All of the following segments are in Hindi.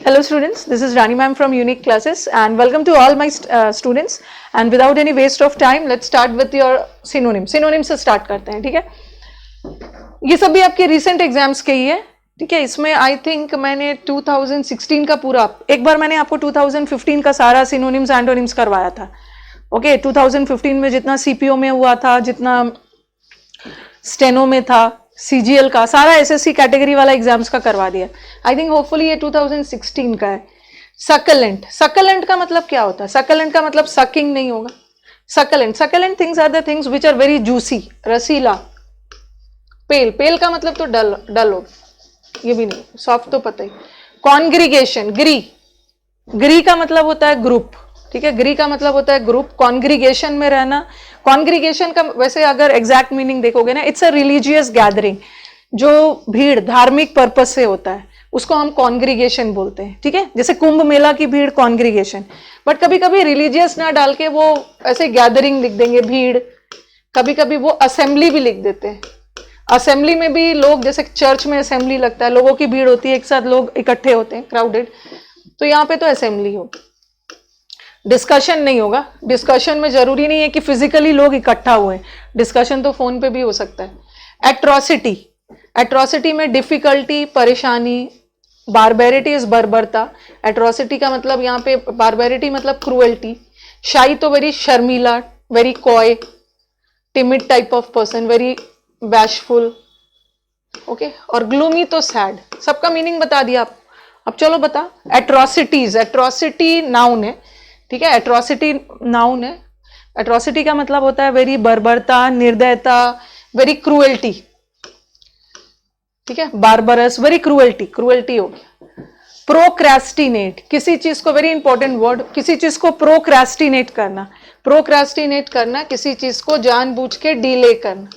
Hello students, this is Rani ma'am from Unique Classes and welcome to all my students and without any waste of time let's start with your synonym. Synonym से start करते हैं, ठीक है? ये सब भी आपके recent exams के ही है, ठीक है? इसमें I think मैंने 2016 का पूरा, एक बार मैंने आपको 2015 का सारा synonyms antonyms करवाया था, ओके? 2015 में जितना CPO में हुआ था, जितना स्टेनो में था, CGL का सारा SSC कैटेगरी वाला एग्जाम्स का करवा दिया. आई थिंक होपफुली ये 2016 का है. सक्लेंट, सक्लेंट का मतलब क्या होता है? सक्लेंट का मतलब सकिंग नहीं होगा. Succulent, succulent things are the things which are very juicy, रसीला. पेल, पेल का मतलब तो डल, डल हो, ये भी नहीं, सॉफ्ट तो पता ही. कॉन्ग्रीगेशन, ग्री, ग्री का मतलब होता है ग्रुप, ठीक है? ग्री का मतलब होता है ग्रुप. कॉन्ग्रीगेशन में रहना, कॉन्ग्रीगेशन का वैसे अगर एग्जैक्ट मीनिंग देखोगे ना, इट्स अ रिलीजियस गैदरिंग, जो भीड़ धार्मिक पर्पस से होता है उसको हम कॉन्ग्रीगेशन बोलते हैं, ठीक है? जैसे कुंभ मेला की भीड़ कॉन्ग्रीगेशन, बट कभी कभी रिलीजियस ना डाल के वो ऐसे गैदरिंग लिख देंगे, भीड़. कभी कभी वो असेंबली भी लिख देते हैं. असेंबली में भी लोग, जैसे चर्च में असेंबली लगता है, लोगों की भीड़ होती है, एक साथ लोग इकट्ठे होते हैं, क्राउडेड, तो यहाँ पे तो असेंबली होगी. डिस्कशन नहीं होगा. डिस्कशन में जरूरी नहीं है कि फिजिकली लोग इकट्ठा हुए, डिस्कशन तो फोन पे भी हो सकता है. एट्रोसिटी, एट्रोसिटी में डिफिकल्टी, परेशानी. बारबेरिटी इज बर्बरता. एट्रोसिटी का मतलब यहाँ पे बारबेरिटी मतलब क्रूएल्टी. शाई तो वेरी शर्मीला, very coy, timid type of person, very bashful, okay. और ग्लूमी तो सैड. सबका मीनिंग बता दिया आप. अब चलो बता. एट्रोसिटीज, एट्रोसिटी नाउन है, ठीक है? एट्रोसिटी नाउन है. एट्रोसिटी का मतलब होता है वेरी बर्बरता, निर्दयता, वेरी क्रूएल्टी, ठीक है? बारबरस, वेरी क्रूएल्टी, क्रूएल्टी हो गया. प्रोक्रेस्टिनेट, किसी चीज को, वेरी इंपॉर्टेंट वर्ड, किसी चीज को प्रोक्रेस्टिनेट करना. प्रोक्रेस्टिनेट करना, किसी चीज को जानबूझ के डिले करना,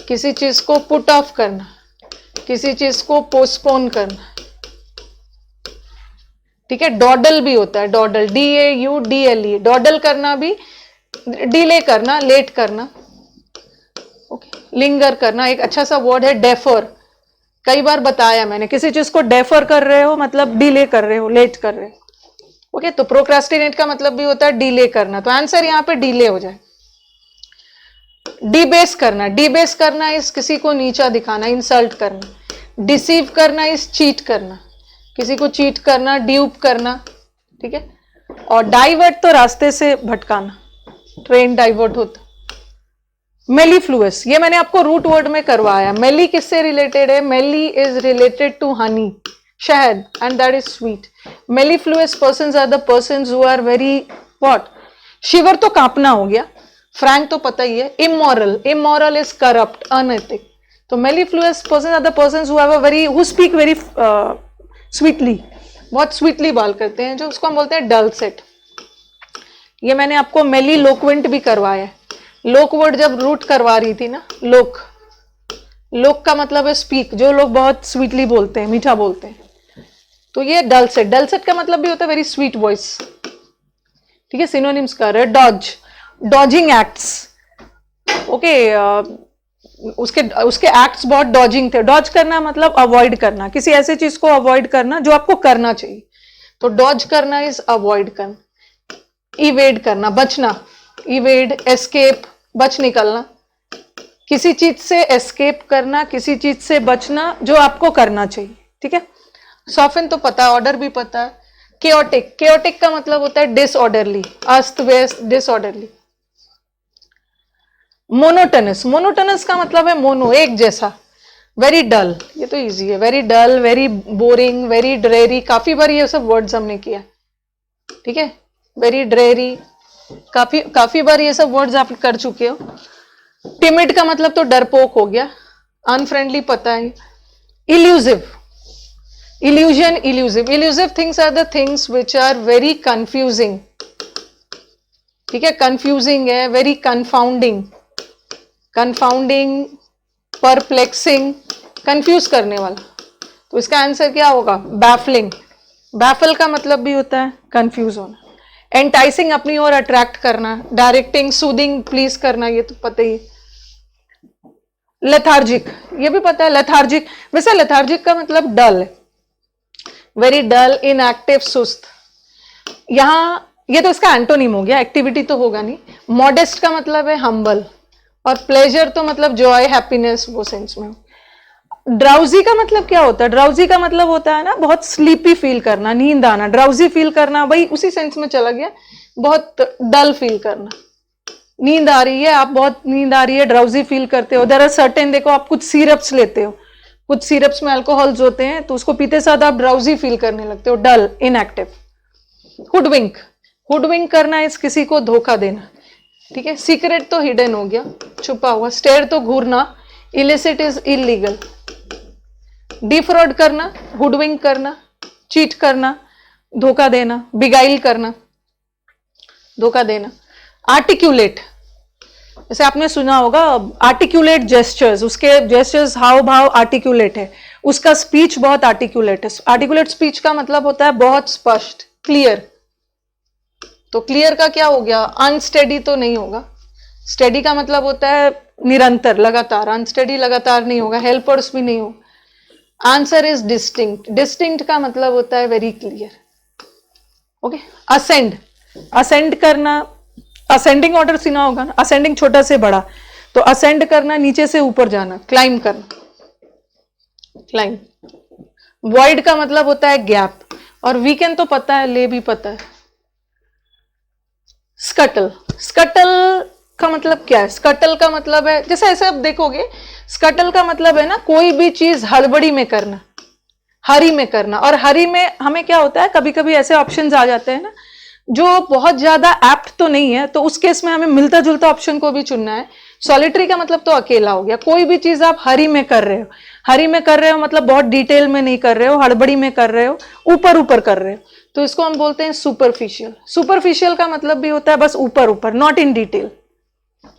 किसी चीज को पुट ऑफ करना, किसी चीज को पोस्टपोन करना, ठीक है? डॉडल भी होता है, डॉडल, DAUDLE, डॉडल करना भी, डिले करना, लेट करना, ओके. लिंगर करना, एक अच्छा सा वर्ड है डेफर. कई बार बताया मैंने, किसी चीज को डेफर कर रहे हो मतलब डिले कर रहे हो, लेट कर रहे हो, ओके. तो प्रोक्रेस्टिनेट का मतलब भी होता है डिले करना, तो आंसर यहाँ पे डिले हो जाए. डिबेस करना, डिबेस करना इस किसी को नीचा दिखाना, इंसल्ट करना. डिसीव करना इस चीट करना, किसी को चीट करना, ड्यूप करना, ठीक है? और डाइवर्ट तो रास्ते से भटकाना, ट्रेन डाइवर्ट होता. मेलीफ्लुअस, ये मैंने आपको रूट वर्ड में करवाया. मेली किससे रिलेटेड है? मेली इज रिलेटेड टू हनी, शहद, and that is sweet. Mellifluous persons are the persons who are very what? Shiver तो कांपना हो गया. फ्रैंक तो पता ही है. Immoral, immoral is corrupt, unethic. तो mellifluous persons are the persons who have a very, who speak very sweetly, बहुत स्वीटली बाल करते हैं, जो उसको हम बोलते हैं डल सेट. ये मैंने आपको मेली लोक्वेंट भी करवाया है. लोक वर्ड जब रूट करवा रही थी ना, लोक, लोक का मतलब है स्पीक, जो लोग बहुत स्वीटली बोलते हैं, मीठा बोलते हैं. तो ये डल सेट, डल सेट का मतलब भी होता है वेरी स्वीट वॉइस, ठीक है? सिनोनिम्स कर रहे हैं. Dodge, dodging acts, okay. उसके एक्ट्स बहुत डॉजिंग थे. डॉज करना मतलब अवॉइड करना, किसी ऐसे चीज को अवॉइड करना जो आपको करना चाहिए, तो डॉज करना इज अवॉइड करना. इवेड करना, बचना, इवेड, एस्केप, बच निकलना. किसी चीज से एस्केप करना, किसी चीज से बचना जो आपको करना चाहिए, ठीक है? सॉफ्टन तो पता है, ऑर्डर भी पता है. केओटिक, केओटिक का मतलब होता है डिसऑर्डरली, अस्त व्यस्त, डिसऑर्डरली. मोनोटनस, मोनोटनस का मतलब है मोनो, एक जैसा. वेरी डल, ये तो इजी है. Very dull, very boring, very dreary, काफी बार ये सब वर्ड्स हमने किया, ठीक है? वेरी ड्रेरी, काफी बार ये सब वर्ड्स आप कर चुके हो. टिमिड का मतलब तो डरपोक हो गया. अनफ्रेंडली पता है. Elusive, illusion, elusive, elusive things are the things which are very confusing, ठीक है? कंफ्यूजिंग है, very confounding, confounding, perplexing, confuse करने वाला. तो इसका आंसर क्या होगा? बैफलिंग. बैफल का मतलब भी होता है कंफ्यूज होना. एंटाइसिंग, अपनी ओर अट्रैक्ट करना. डायरेक्टिंग, सूदिंग, प्लीज करना, ये तो पता ही. लेथार्जिक, ये भी पता है, लेथार्जिक. वैसे लेथार्जिक का मतलब डल है, वेरी डल, इनएक्टिव, सुस्त। यहाँ ये तो इसका एंटोनिम हो गया, एक्टिविटी तो होगा नहीं। मॉडेस्ट का मतलब है हम्बल, और प्लेजर तो मतलब जॉय, हैप्पीनेस, वो सेंस में। ड्राउजी का मतलब क्या होता है? ड्राउजी का मतलब होता है ना बहुत स्लीपी फील करना, नींद आना। ड्राउजी फील करना वही उसी सेंस में चला गया, बहुत डल फील करना। नींद आ रही है, आप बहुत नींद आ रही है, ड्राउजी फील करते हो। देयर आर सर्टेन, देखो आप कुछ सिरप्स लेते हो, कुछ सिरप्स में अल्कोहल्स होते हैं, तो उसको पीते साथ आप ड्राउजी फील करने लगते हो, डल, इनएक्टिव। हुडविंक, हुडविंक करना इस किसी को धोखा देना, ठीक है। सीक्रेट तो हिडन हो गया, छुपा हुआ। स्टेयर तो घूरना, इलिसिट इज इलीगल। डिफ्रॉड करना, हुडविंक करना, चीट करना, धोखा देना, बिगाइल करना, धोखा देना। आर्टिक्यूलेट, जैसे आपने सुना होगा आर्टिक्यूलेट जेस्चर्स, उसके जेस्चर्स, हाव भाव आर्टिक्यूलेट है, उसका स्पीच बहुत आर्टिक्यूलेट है। आर्टिक्यूलेट स्पीच का मतलब होता है बहुत स्पष्ट, क्लियर। तो क्लियर का क्या हो गया? अनस्टेडी तो नहीं होगा। स्टेडी का मतलब होता है निरंतर, लगातार। अनस्टेडी लगातार नहीं होगा, हेल्पर्स भी नहीं हो। Answer is distinct. डिस्टिंक्ट का मतलब होता है very clear. Okay. Ascend, ascend करना, असेंडिंग ऑर्डर सुना होगा ना, असेंडिंग छोटा से बड़ा, तो असेंड करना नीचे से ऊपर जाना, क्लाइम करना, क्लाइम। वॉइड का मतलब होता है गैप, और वीकेंड तो पता है, ले भी पता है। स्कटल, स्कटल का मतलब क्या है? स्कटल का मतलब है, जैसे ऐसे आप देखोगे, स्कटल का मतलब है ना कोई भी चीज हड़बड़ी में करना, हरी में करना। और हरी में हमें क्या होता है, कभी कभी ऐसे ऑप्शंस आ जाते हैं ना जो बहुत ज्यादा एप्ट तो नहीं है, तो उस केस में हमें मिलता जुलता ऑप्शन को भी चुनना है। सॉलिटरी का मतलब तो अकेला हो गया। कोई भी चीज आप हरी में कर रहे हो, हरी में कर रहे हो मतलब बहुत डिटेल में नहीं कर रहे हो, हड़बड़ी में कर रहे हो, ऊपर ऊपर कर रहे हो, तो इसको हम बोलते हैं सुपरफिशियल। सुपरफिशियल का मतलब भी होता है बस ऊपर ऊपर, नॉट इन डिटेल,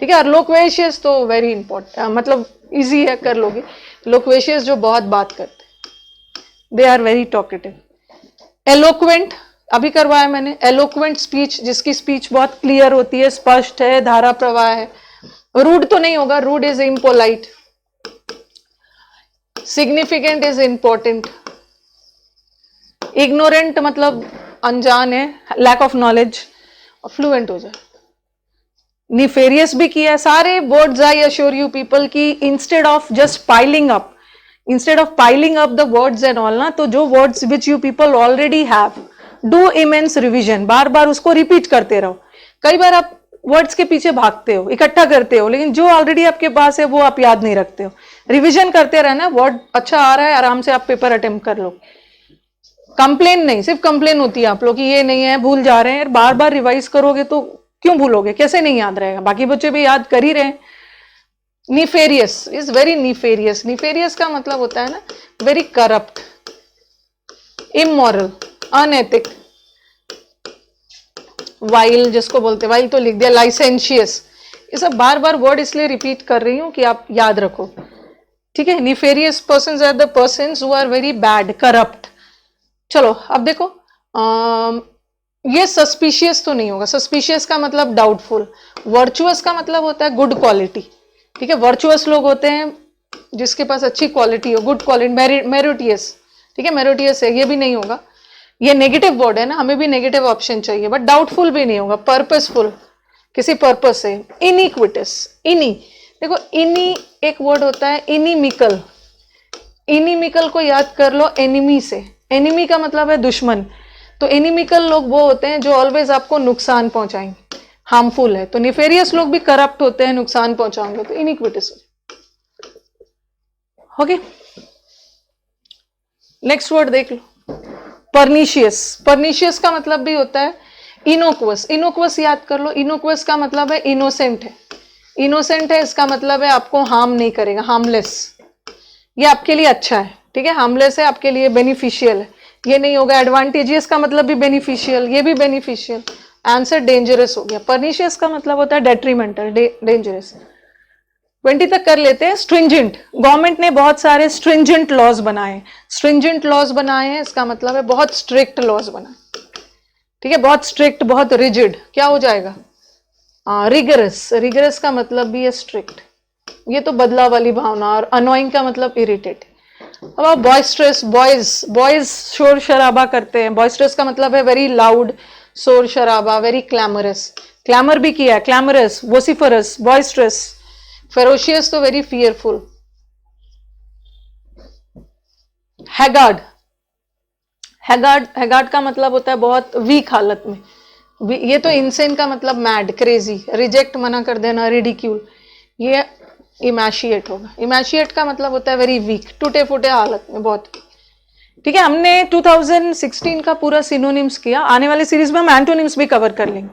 ठीक है। और लोक्वेशियस तो वेरी इंपॉर्टेंट, मतलब इजी है, कर लोगे। लोक्वेशियस जो बहुत बात करते हैं, they are very talkative. Eloquent, अभी करवाया मैंने। एलोक्वेंट स्पीच, जिसकी स्पीच बहुत क्लियर होती है, स्पष्ट है, धारा प्रवाह है। रूड तो नहीं होगा, rude is impolite. Significant is important. Ignorant मतलब अनजान है, लैक ऑफ नॉलेज, फ्लुएंट हो जाए। निफेरियस भी किया। सारे words I assure you people की instead of just piling up, instead of piling up the words and all ना, तो जो words which you people already have, do immense revision, बार बार उसको रिपीट करते रहो। कई बार आप वर्ड्स के पीछे भागते हो, इकट्ठा करते हो, लेकिन जो ऑलरेडी आपके पास है वो आप याद नहीं रखते हो। रिविजन करते रहना, वर्ड अच्छा आ रहा है, आराम से आप पेपर अटेम्प्ट कर लो। कंप्लेन नहीं, सिर्फ कंप्लेन होती है आप लोग की ये नहीं है, भूल जा रहे हैं। बार बार रिवाइज करोगे तो क्यों भूलोगे, कैसे नहीं याद रहेगा? बाकी बच्चे भी याद कर ही रहे हैं। Nefarious is very nefarious. Nefarious का मतलब होता है ना वेरी करप्ट, इमोरल, अनैतिक। वाइल जिसको बोलते, वाइल तो लिख दिया। लाइसेंशियस, ये सब बार बार वर्ड इसलिए रिपीट कर रही हूं कि आप याद रखो, ठीक है। Nefarious persons are the persons who are very bad, corrupt. चलो अब देखो, ये सस्पिशियस तो नहीं होगा। सस्पिशियस का मतलब डाउटफुल। वर्चुअस का मतलब होता है गुड क्वालिटी, ठीक है। वर्चुअस लोग होते हैं जिसके पास अच्छी क्वालिटी हो, गुड क्वालिटी। मेरिटियस, ठीक है, मेरिटियस है, ये भी नहीं होगा। ये नेगेटिव वर्ड है ना, हमें भी नेगेटिव ऑप्शन चाहिए। बट डाउटफुल भी नहीं होगा, पर्पसफुल, किसी पर्पस से। इनइक्विटस, इनी, देखो इनी एक वर्ड होता है। इनिमिकल, इनिमिकल को याद कर लो एनिमी से। एनिमी का मतलब है दुश्मन। तो एनिमिकल लोग वो होते हैं जो ऑलवेज आपको नुकसान पहुंचाएंगे, हार्मफुल है। तो निफेरियस लोग भी करप्ट होते हैं, नुकसान पहुंचाएंगे, तो इनइक्विटस। ओके, नेक्स्ट वर्ड देख लो, परनीशियस। परनीशियस का मतलब भी होता है इनोक्वस। इनोक्वस याद कर लो, इनोक्वस का मतलब है इनोसेंट है। इनोसेंट है इसका मतलब है आपको हार्म नहीं करेगा, हार्मलेस। ये आपके लिए अच्छा है, ठीक है। हार्मलेस है, आपके लिए बेनिफिशियल है, ये नहीं होगा। एडवांटेजियस का मतलब भी बेनिफिशियल, ये भी बेनिफिशियल। आंसर डेंजरस हो गया। परनिशियस का मतलब होता है डेट्रीमेंटल, डेंजरस। 20 तक कर लेते हैं। स्ट्रिंजेंट, गवर्नमेंट ने बहुत सारे स्ट्रिंजेंट लॉज बनाए। स्ट्रिंजेंट लॉज बनाए हैं, इसका मतलब है बहुत स्ट्रिक्ट लॉज बनाए, ठीक है। बहुत स्ट्रिक्ट, बहुत रिजिड, क्या हो जाएगा? रिगरस। रिगरस का मतलब भी है स्ट्रिक्ट। ये तो बदलाव वाली भावना। और अनोइंग का मतलब इरिटेट। अब आप बॉयस्ट्रेस, बॉयज शोर शराबा करते हैं। बॉयस्ट्रेस का मतलब है वेरी लाउड, शोर शराबा, वेरी क्लैमरस। क्लैमर भी किया है, क्लैमरस, वोसिफरस, बॉयस्ट्रेस। फेरोशियस तो वेरी फियरफुल। हैगार्ड, हैगार्ड का मतलब होता है बहुत वीक हालत में। ये तो इनसेन का मतलब मैड, क्रेजी, रिजेक्ट, मना कर देना, रिडिक्यूल। ये इमैशिएट होगा। इमैशिएट का मतलब होता है वेरी वीक, टूटे फूटे हालत में, बहुत। ठीक है, हमने 2016 का पूरा सिनोनिम्स किया। आने वाली सीरीज में हम एंटोनिम्स भी कवर कर लेंगे।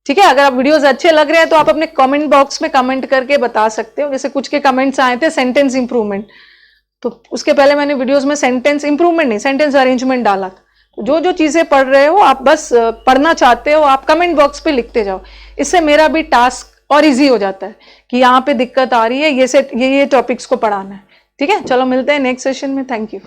ठीक है, अगर आप वीडियोस अच्छे लग रहे हैं तो आप अपने कमेंट बॉक्स में कमेंट करके बता सकते हो। जैसे कुछ के कमेंट्स आए थे सेंटेंस इंप्रूवमेंट, तो उसके पहले मैंने वीडियोस में सेंटेंस इंप्रूवमेंट नहीं, सेंटेंस अरेंजमेंट डाला था। तो जो जो चीजें पढ़ रहे हो आप, बस पढ़ना चाहते हो, आप कमेंट बॉक्स पे लिखते जाओ। इससे मेरा भी टास्क और इजी हो जाता है कि यहाँ पे दिक्कत आ रही है, ये टॉपिक्स को पढ़ाना है। ठीक है, चलो मिलते हैं नेक्स्ट सेशन में। Thank you.